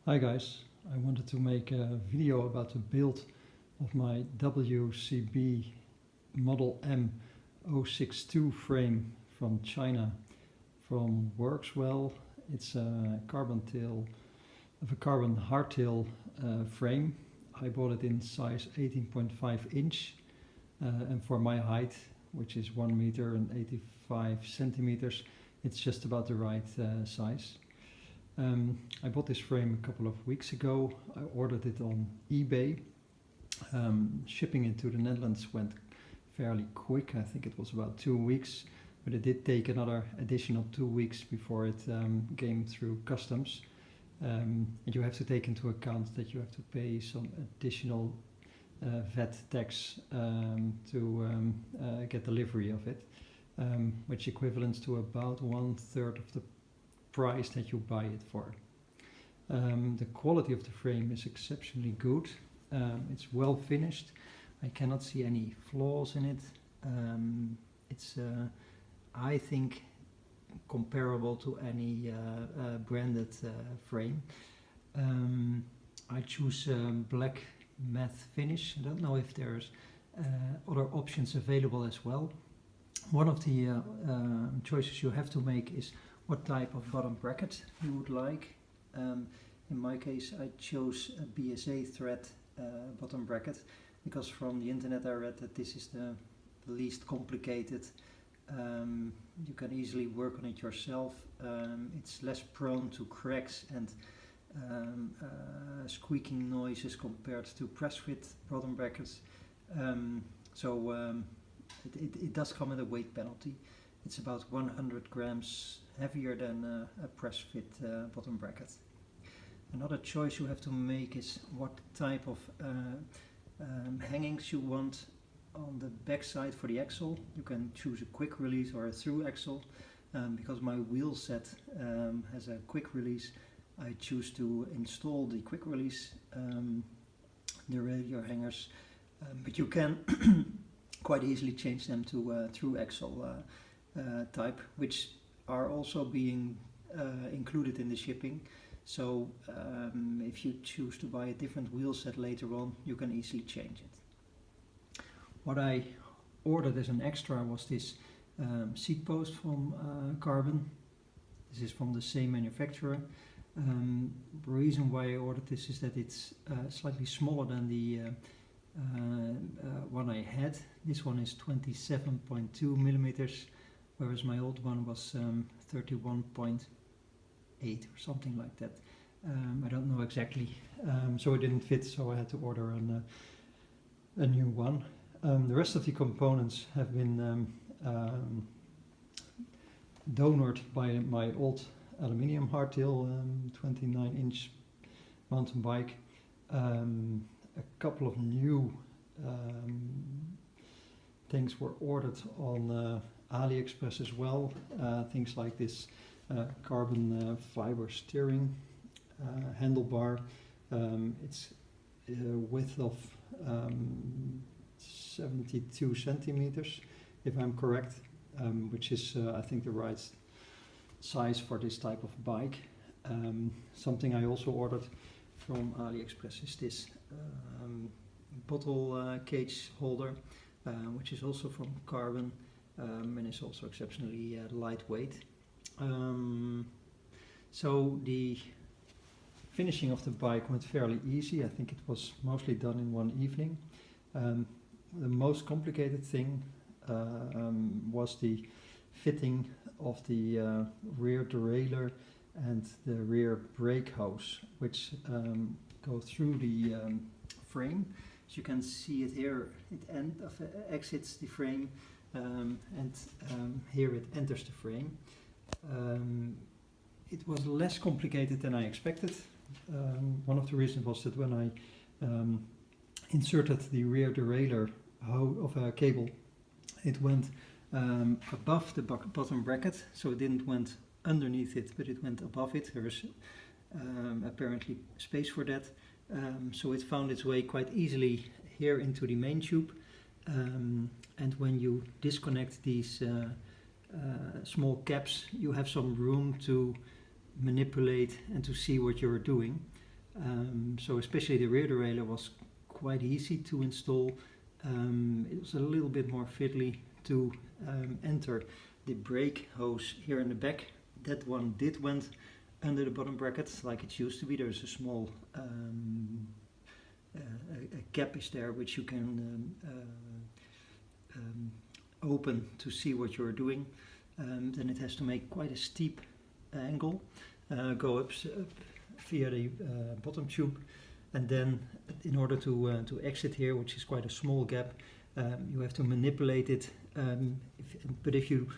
Hi guys, I wanted to make a video about the build of my WCB Model M062 frame from China from Workswell. It's a carbon hardtail frame. I bought it in size 18.5 inch and for my height, which is 1 meter and 85 centimeters, it's just about the right size. I bought this frame a couple of weeks ago. I ordered it on eBay. Shipping it to the Netherlands went fairly quick. I think it was about 2 weeks, but it did take another additional 2 weeks before it came through customs. And you have to take into account that you have to pay some additional VAT tax to get delivery of it, which equivalents to about 1/3 of the price that you buy it for. The quality of the frame is exceptionally good. It's well finished. I cannot see any flaws in it. It's I think comparable to any branded frame. I choose black matte finish. I don't know if there's other options available as well. One of the choices you have to make is what type of bottom bracket you would like. In my case, I chose a BSA thread bottom bracket because from the internet I read that this is the least complicated. You can easily work on it yourself. It's less prone to cracks and squeaking noises compared to press fit bottom brackets. It does come at a weight penalty. It's about 100 grams heavier than a press fit bottom bracket. Another choice you have to make is what type of hangings you want on the back side for the axle. You can choose a quick release or a through axle. Because my wheel set has a quick release, I choose to install the quick release deraillieur hangers, but you can quite easily change them to through axle type, which are also being included in the shipping. So if you choose to buy a different wheel set later on, you can easily change it. What I ordered as an extra was this seat post from Carbon. This is from the same manufacturer. The reason why I ordered this is that it's slightly smaller than the one I had. This one is 27.2 millimeters, whereas my old one was 31.8 or something like that. I don't know exactly, so it didn't fit, so I had to order a new one. The rest of the components have been donored by my old aluminium hardtail 29-inch mountain bike. A couple of new things were ordered on AliExpress as well. Things like this carbon fiber steering handlebar. It's a width of 72 centimeters, if I'm correct, which is I think the right size for this type of bike. Something I also ordered from AliExpress is this bottle cage holder, which is also from Carbon and is also exceptionally lightweight. So the finishing of the bike went fairly easy. I think it was mostly done in one evening. The most complicated thing was the fitting of the rear derailleur and the rear brake hose, which go through the frame. As you can see it here, it exits the frame, and here it enters the frame. It was less complicated than I expected. One of the reasons was that when I inserted the rear derailleur of a cable, it went above the bottom bracket, so it didn't went underneath it, but it went above it. There is apparently space for that, so it found its way quite easily here into the main tube. And when you disconnect these small caps, you have some room to manipulate and to see what you're doing. So especially the rear derailleur was quite easy to install. It was a little bit more fiddly to enter the brake hose here in the back. That one went under the bottom bracket like it used to be. There's a small a cap is there which you can open to see what you're doing. Then it has to make quite a steep angle, go up via the bottom tube, and then in order to exit here, which is quite a small gap, you have to manipulate it. But if you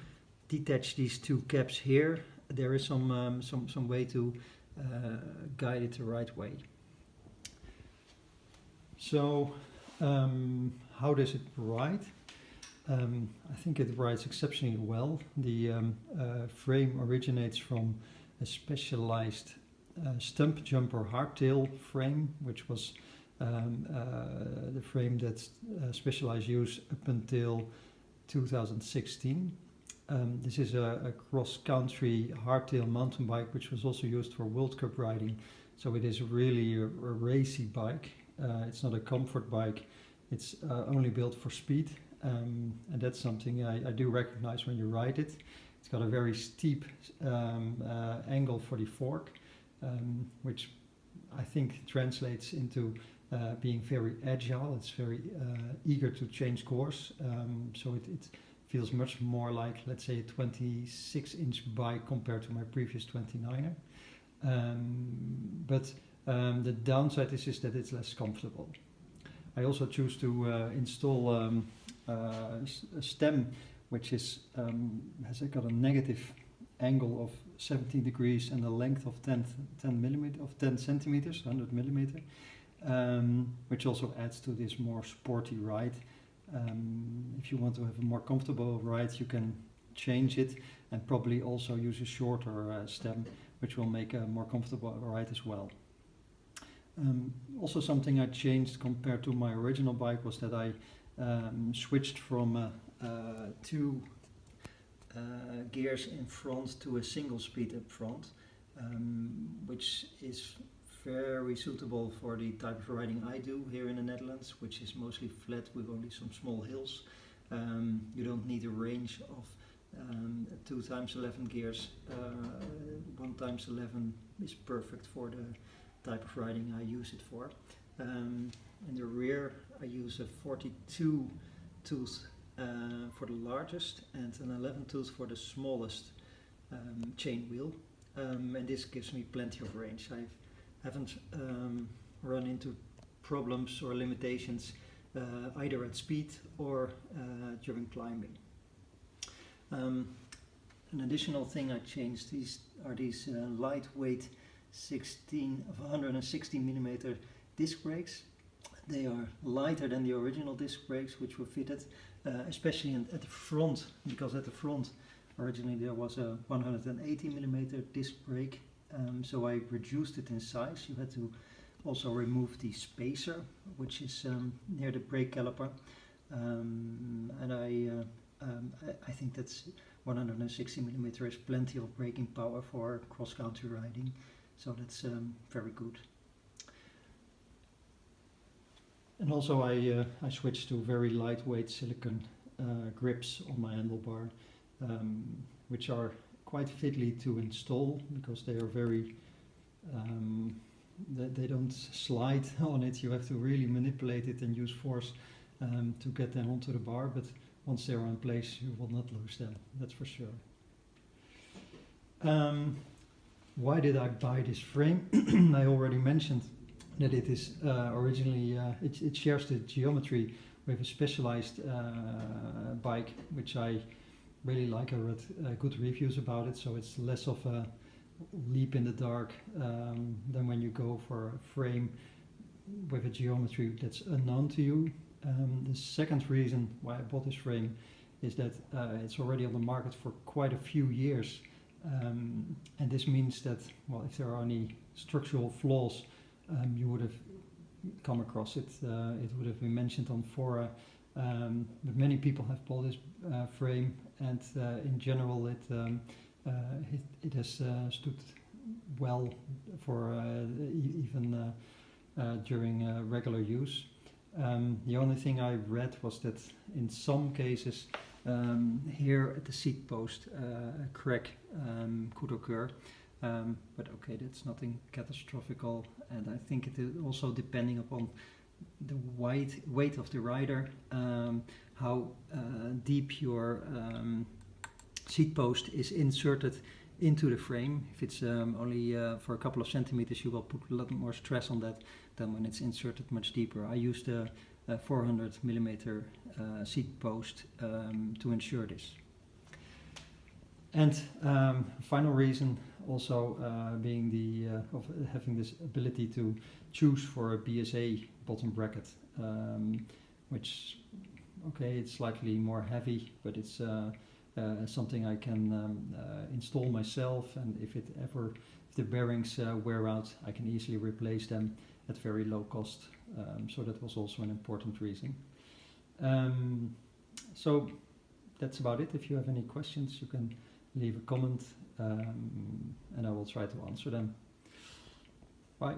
detach these two caps here, there is some way to guide it the right way. So how does it ride? I think it rides exceptionally well. The frame originates from a specialized stump jumper hardtail frame, which was the frame that Specialized used up until 2016. This is a cross-country hardtail mountain bike, which was also used for World Cup riding. So it is really a racy bike. It's not a comfort bike. It's only built for speed. And that's something I do recognize when you ride it. It's got a very steep angle for the fork, which I think translates into being very agile. It's very eager to change course, so it feels much more like, let's say, a 26-inch bike compared to my previous 29er. But the downside is that it's less comfortable. I also choose to install a stem which is has got a negative angle of 17 degrees and a length of 10 centimeters, 100 millimeter, which also adds to this more sporty ride. If you want to have a more comfortable ride, you can change it and probably also use a shorter stem, which will make a more comfortable ride as well. Also something I changed compared to my original bike was that I switched from 2 gears in front to a single speed up front, which is very suitable for the type of riding I do here in the Netherlands, which is mostly flat with only some small hills. You don't need a range of 2 times 11 gears. 1 times 11 is perfect for the type of riding I use it for. In the rear I use a 42 tooth for the largest and an 11 tooth for the smallest chain wheel, and this gives me plenty of range. I haven't run into problems or limitations either at speed or during climbing. An additional thing I changed are these lightweight 116 millimeter disc brakes. They are lighter than the original disc brakes which were fitted, especially at the front, because at the front originally there was a 180 millimeter disc brake, so I reduced it in size. You had to also remove the spacer, which is near the brake caliper, and I think that's 160 millimeter is plenty of braking power for cross-country riding, so that's very good. And also I switched to very lightweight silicone grips on my handlebar, which are quite fiddly to install because they are very, they don't slide on it. You have to really manipulate it and use force to get them onto the bar, but once they're in place you will not lose them, that's for sure. Why did I buy this frame? I already mentioned that it is originally, it shares the geometry with a Specialized bike, which I really like. I read good reviews about it, so it's less of a leap in the dark than when you go for a frame with a geometry that's unknown to you. The second reason why I bought this frame is that it's already on the market for quite a few years, and this means that, well, if there are any structural flaws, you would have come across it. It would have been mentioned on fora, but many people have bought this frame, and in general it has stood well for even during regular use. The only thing I read was that in some cases here at the seat post a crack could occur, but okay, that's nothing catastrophical, and I think it is also depending upon the weight of the rider, how deep your seat post is inserted into the frame. If it's only for a couple of centimeters, you will put a lot more stress on that than when it's inserted much deeper. I used a 400 millimeter seat post to ensure this. And final reason also being the of having this ability to choose for a BSA bottom bracket, which, okay, it's slightly more heavy, but it's something I can install myself, and if the bearings wear out, I can easily replace them at very low cost. So that was also an important reason. So that's about it. If you have any questions, you can leave a comment, and I will try to answer them. Bye.